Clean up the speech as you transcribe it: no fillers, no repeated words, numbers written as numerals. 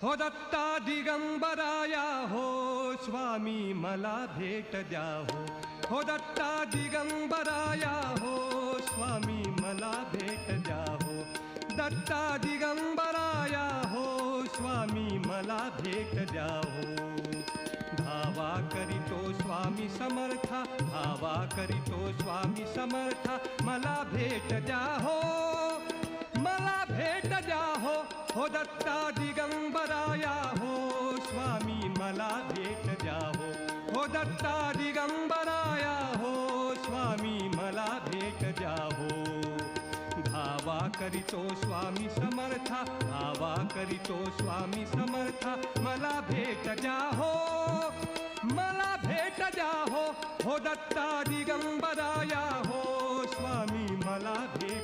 हो दत्ता दिगंबराया हो स्वामी मला भेट द्या हो दत्ता दिगंबराया हो स्वामी मला भेट द्या हो दत्ता दिगंबराया हो स्वामी मला भेट द्या हो धावा करीतो स्वामी समर्था धावा करीतो स्वामी समर्था मला भेट द्या हो मला भेट द्या हो दत्ता दिगंबराया हो स्वामी मला भेट द्या हो दत्ता दिगंबराया हो स्वामी मला भेट द्या हो धावा करीतो स्वामी समर्था धावा करीतो स्वामी समर्था मला भेट द्या हो मला भेट द्या हो दत्ता दिगंबराया हो स्वामी मला भेट